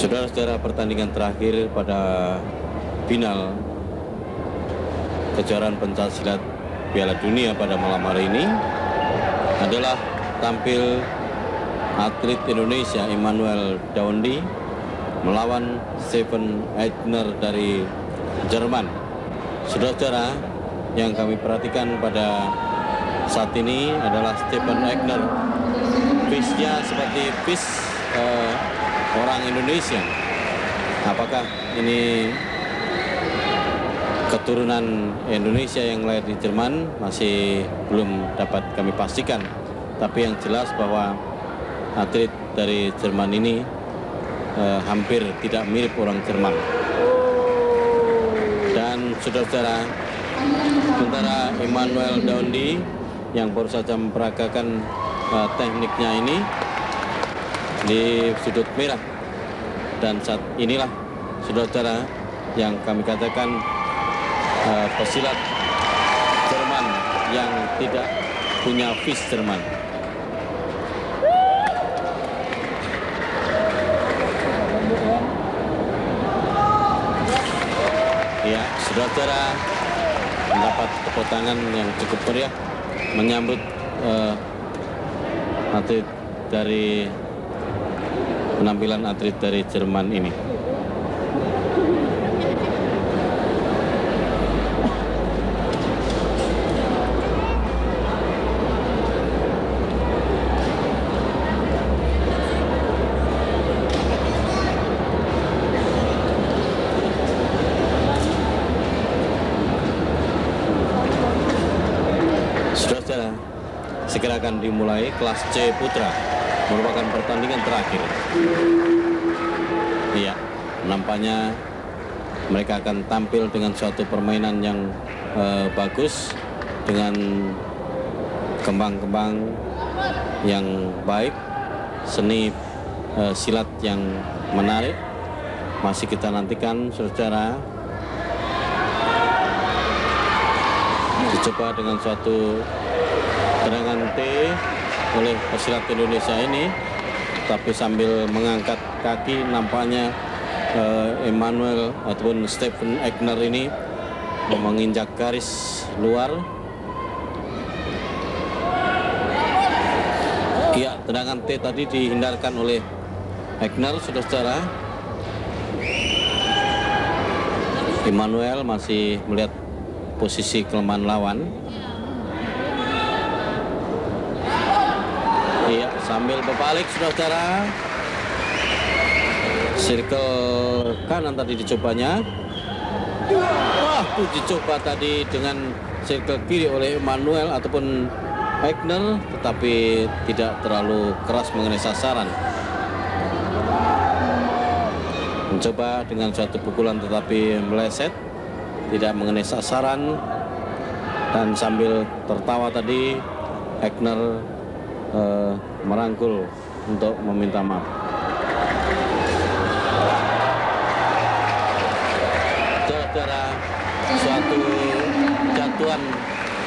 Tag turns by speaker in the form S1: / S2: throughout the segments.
S1: Saudara-saudara, pertandingan terakhir pada final kejuaraan pencaksilat Piala Dunia pada malam hari ini adalah tampil atlet Indonesia Emanuel Daundi melawan Stephen Eigner dari Jerman. Saudara-saudara, yang kami perhatikan pada saat ini adalah Stephen Eigner. Fish-nya seperti fish orang Indonesia. Apakah ini keturunan Indonesia yang lahir di Jerman masih belum dapat kami pastikan. Tapi yang jelas bahwa atlet dari Jerman ini hampir tidak mirip orang Jerman. Dan saudara-saudara, sementara Emanuel Daundi yang baru saja memperagakan tekniknya ini di sudut merah, dan saat inilah saudara-saudara yang kami katakan pesilat Jerman yang tidak punya fish Jerman. Ya, saudara-saudara, mendapat tepuk tangan yang cukup meriah menyambut atlet dari penampilan atlet dari Jerman ini. Saudara-saudara, segera akan dimulai kelas C Putra, merupakan pertandingan terakhir. Iya, nampaknya mereka akan tampil dengan suatu permainan yang bagus, dengan kembang-kembang yang baik, seni silat yang menarik. Masih kita nantikan, saudara. Dicoba dengan suatu tendangan T oleh pesilat Indonesia ini, tapi sambil mengangkat kaki nampaknya Emanuel ataupun Stephen Eigner ini menginjak garis luar. Ya, tendangan T tadi dihindarkan oleh Eigner, saudara-saudara. Emanuel masih melihat posisi kelemahan lawan. Iya, sambil berbalik, saudara-saudara. Circle kanan tadi dicobanya. Wah, itu dicoba tadi dengan circle kiri oleh Emanuel ataupun Eigner, tetapi tidak terlalu keras mengenai sasaran. Mencoba dengan suatu pukulan tetapi meleset, tidak mengenai sasaran, dan sambil tertawa tadi Eigner merangkul untuk meminta maaf. Saudara, suatu jatuhan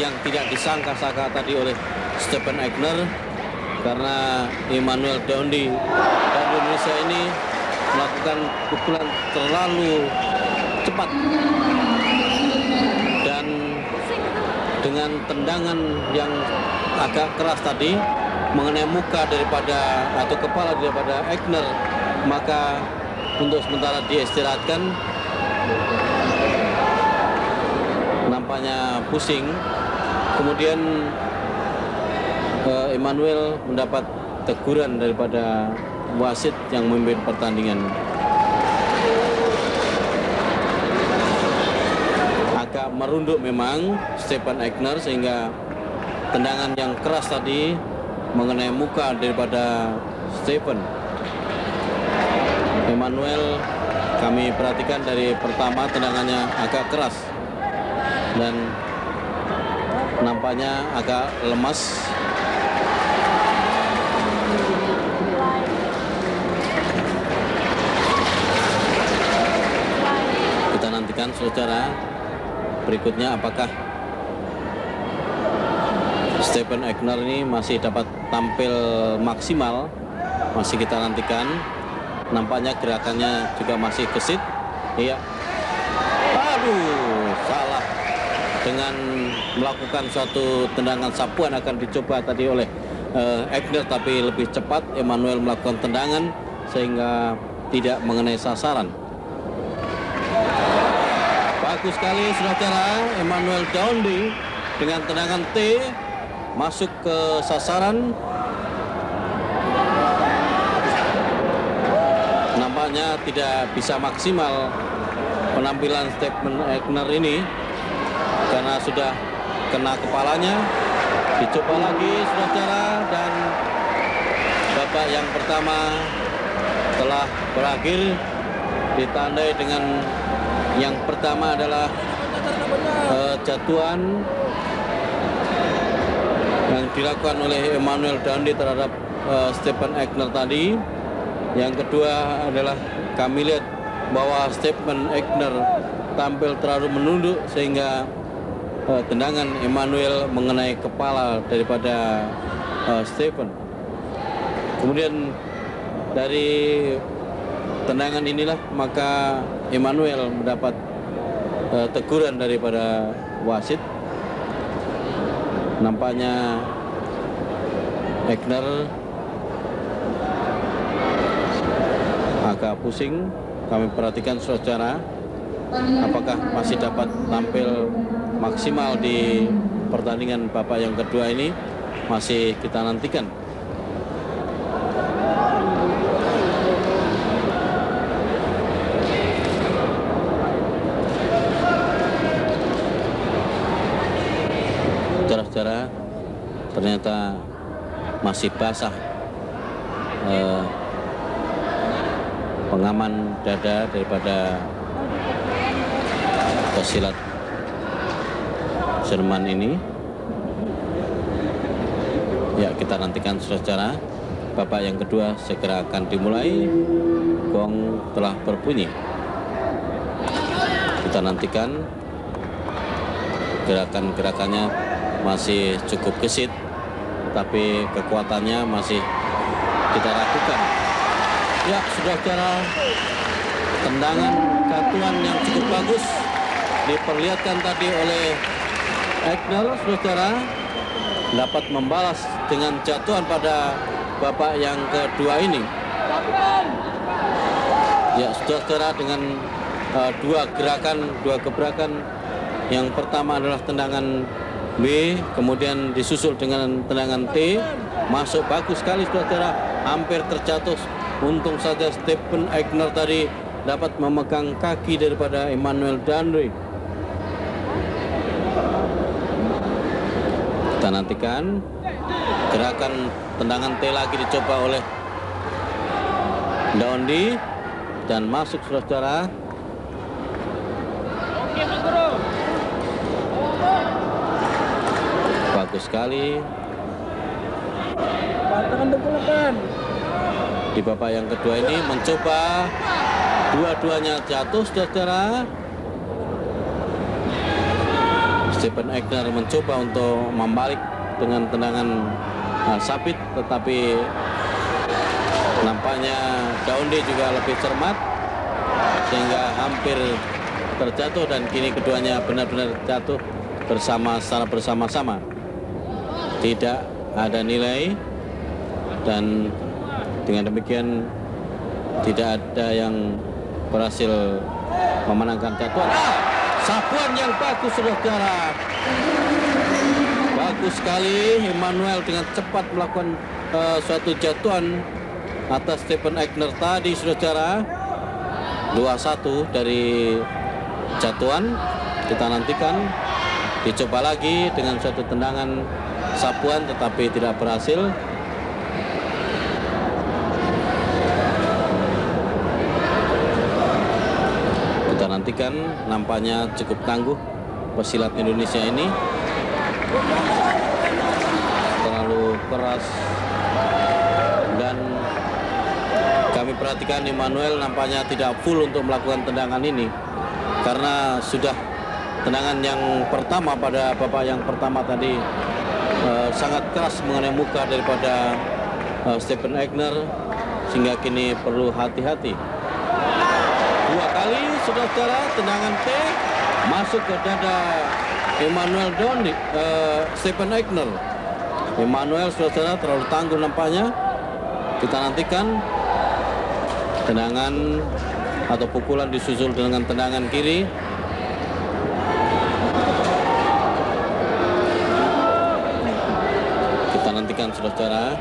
S1: yang tidak disangka-sangka tadi oleh Stephen Eigner, karena Emanuel Daundi dari Indonesia ini melakukan pukulan terlalu cepat, dan dengan tendangan yang agak keras tadi mengenai muka daripada atau kepala daripada Eigner, maka untuk sementara diistirahatkan. Nampaknya pusing. Kemudian Emanuel mendapat teguran daripada wasit yang memimpin pertandingan. Agak merunduk memang Stephen Eigner, sehingga tendangan yang keras tadi mengenai muka daripada Stephen. Emanuel, kami perhatikan dari pertama tendangannya agak keras dan nampaknya agak lemas. Kita nantikan, saudara, berikutnya apakah Stephen Eigner ini masih dapat tampil maksimal. Masih kita nantikan. nampaknya gerakannya juga masih gesit. Iya. Aduh, salah. Dengan melakukan suatu tendangan sapuan akan dicoba tadi oleh Egner, tapi lebih cepat Emmanuel melakukan tendangan sehingga tidak mengenai sasaran. Bagus sekali saudara, Emmanuel Daundi dengan tendangan T masuk ke sasaran. Nampaknya tidak bisa maksimal penampilan Stephen Egner ini karena sudah kena kepalanya. Dicoba lagi saudara, dan babak yang pertama telah berakhir ditandai dengan yang pertama adalah jatuhan yang dilakukan oleh Emmanuel Daundi terhadap Stephen Egner tadi. Yang kedua adalah kami lihat bahwa Stephen Egner tampil terlalu menunduk sehingga tendangan Emmanuel mengenai kepala daripada Stephen. Kemudian dari tendangan inilah maka Emmanuel mendapat teguran daripada wasit. Nampaknya Egner agak pusing. Kami perhatikan saudara, apakah masih dapat tampil maksimal di pertandingan babak yang kedua ini, masih kita nantikan. Saudara-saudara, ternyata masih basah pengaman dada daripada pesilat Jerman ini. Ya, kita nantikan saudara, babak yang kedua segera akan dimulai. Gong telah berbunyi. Kita nantikan. Gerakan-gerakannya masih cukup gesit, tapi kekuatannya masih kita ragukan. Ya, saudara, tendangan jatuhan yang cukup bagus diperlihatkan tadi oleh Egner, saudara, dapat membalas dengan jatuhan pada babak yang kedua ini. Ya, saudara, dengan dua gebrakan. Yang pertama adalah tendangan B, kemudian disusul dengan tendangan T. Masuk bagus sekali saudara, hampir terjatuh. Untung saja Stephen Egner tadi dapat memegang kaki daripada Emmanuel Daundi. Kita nantikan gerakan tendangan T lagi dicoba oleh Daundi dan masuk saudara. Bagus sekali. Di babak yang kedua ini mencoba dua-duanya jatuh saudara. Stephen Egner mencoba untuk membalik dengan tendangan sabit, tetapi nampaknya Daundi juga lebih cermat sehingga hampir terjatuh, dan kini keduanya benar-benar jatuh secara bersama-sama. Tidak ada nilai, dan dengan demikian tidak ada yang berhasil memenangkan jatuhan. Sapuan yang bagus saudara. Bagus sekali Emmanuel dengan cepat melakukan suatu jatuhan atas Stephen Egner tadi saudara. 2-1 dari jatuhan. Kita nantikan dicoba lagi dengan suatu tendangan sapuan, tetapi tidak berhasil. Kita nantikan, nampaknya cukup tangguh pesilat Indonesia ini. Terlalu keras, dan kami perhatikan Emmanuel nampaknya tidak full untuk melakukan tendangan ini, karena sudah tendangan yang pertama pada babak yang pertama tadi sangat keras mengenai muka daripada Stephen Egner, sehingga kini perlu hati-hati. 2 kali saudara-saudara, tendangan T masuk ke dada Emmanuel Dondi, Stephen Aigner. Emmanuel saudara-saudara terlalu tangguh nampaknya. Kita nantikan tendangan atau pukulan disusul dengan tendangan kiri. Kita nantikan saudara-saudara.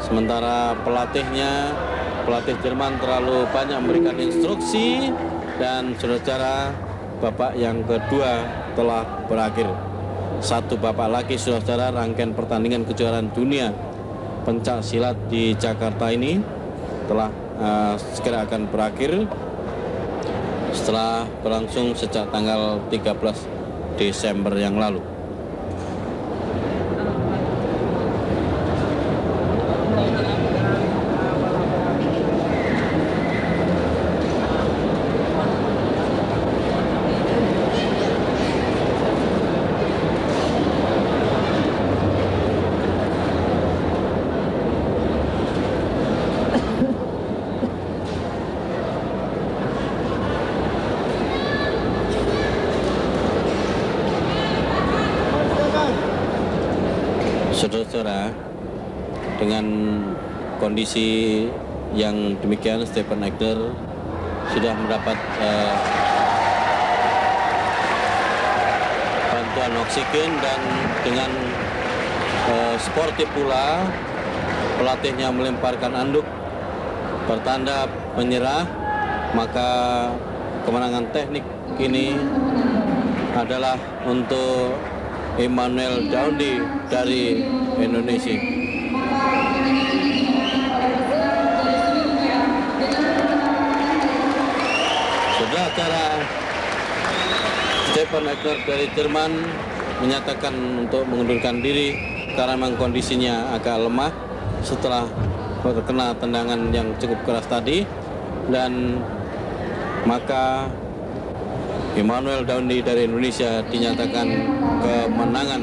S1: Sementara pelatih Jerman terlalu banyak memberikan instruksi, dan saudara-saudara, babak yang kedua telah berakhir. 1 babak lagi saudara-saudara, rangkaian pertandingan kejuaraan dunia pencak silat di Jakarta ini telah segera akan berakhir setelah berlangsung sejak tanggal 13 Desember yang lalu. Saudara-saudara, dengan kondisi yang demikian, Stephen Aigner sudah mendapat bantuan oksigen, dan dengan sportif pula pelatihnya melemparkan anduk bertanda menyerah. Maka kemenangan teknik ini adalah untuk Emmanuel Dondi dari Indonesia. Saudara, Stephen Aigner dari Jerman menyatakan untuk mengundurkan diri karena memang kondisinya agak lemah setelah terkena tendangan yang cukup keras tadi, dan maka Emmanuel Dondi dari Indonesia dinyatakan kemenangan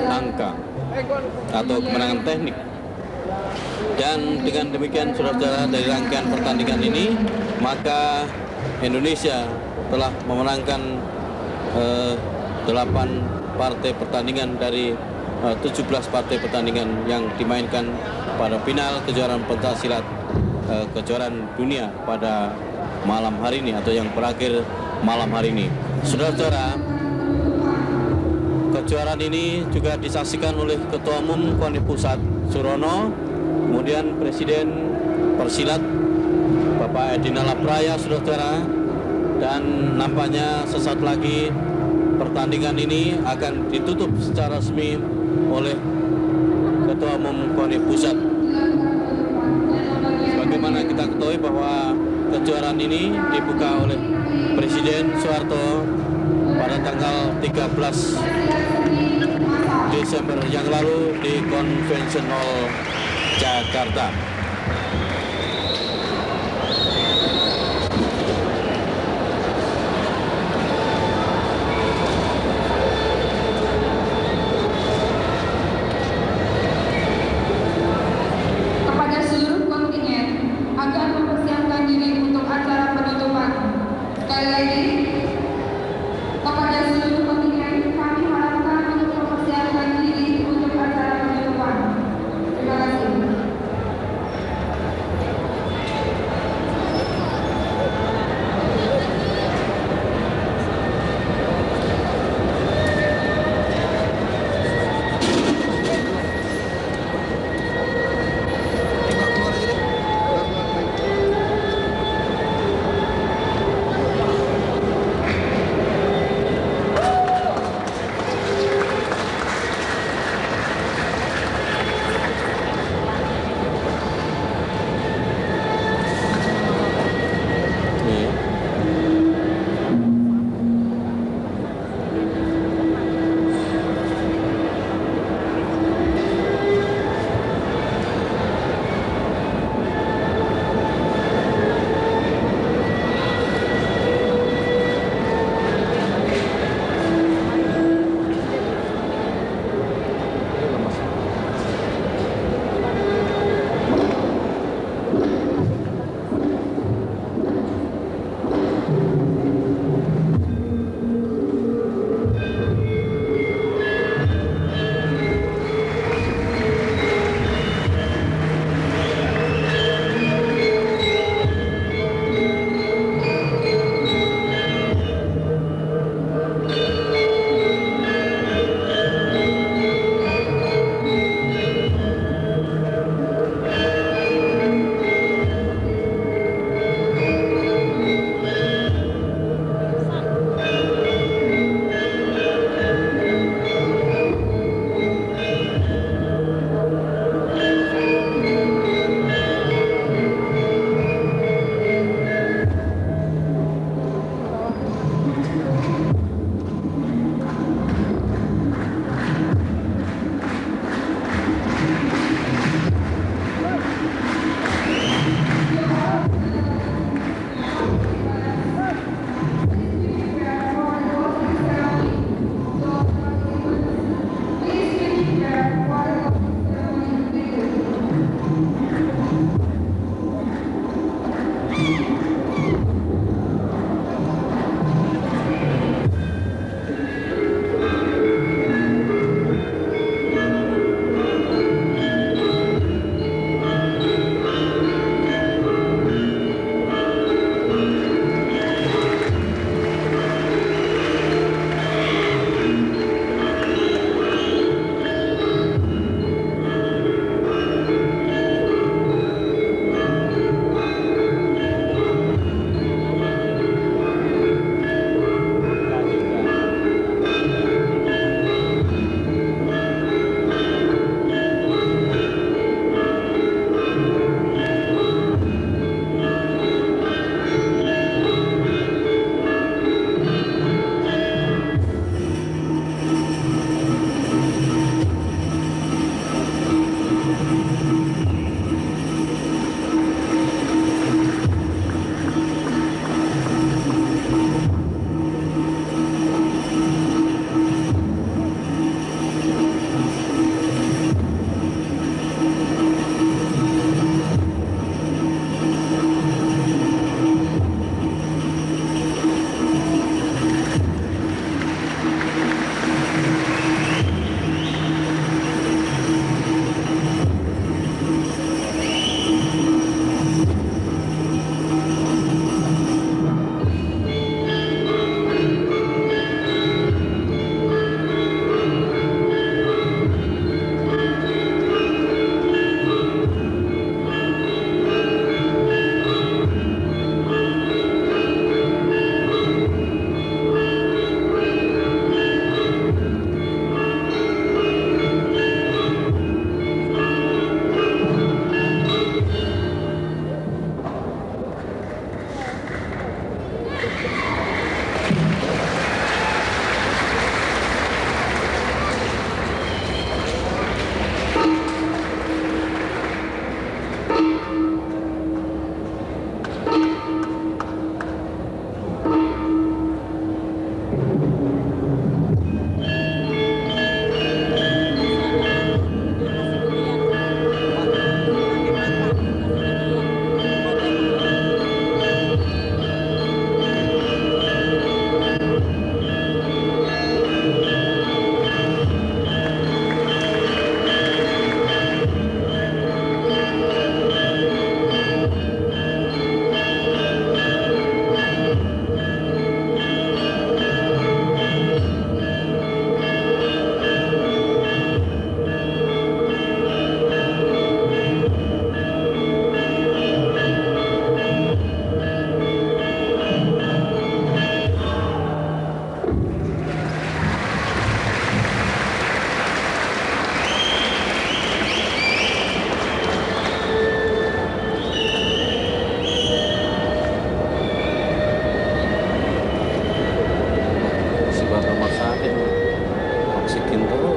S1: angka atau kemenangan teknik. Dan dengan demikian saudara-saudara, dari rangkaian pertandingan ini, maka Indonesia telah memenangkan 8 partai pertandingan dari 17 partai pertandingan yang dimainkan pada final kejuaraan pencaksilat kejuaraan dunia pada malam hari ini, atau yang berakhir malam hari ini. Saudara-saudara, kejuaraan ini juga disaksikan oleh Ketua Umum KONI Pusat Surono, kemudian Presiden Persilat Bapak Edi Nalapraya, saudara-saudara, dan nampaknya sesaat lagi pertandingan ini akan ditutup secara resmi oleh Ketua Umum KONI Pusat. Sebagaimana kita ketahui bahwa kejuaraan ini dibuka oleh Presiden Soeharto pada tanggal 13 Desember yang lalu di Convention Hall Jakarta.
S2: Kepada seluruh kontingen agar mempersiapkan diri untuk acara penutupan. Sekali lagi, kepada seluruh kontingen kami harapkan untuk mempersiapkan diri untuk acara penutupan. Terima kasih.
S1: Sinto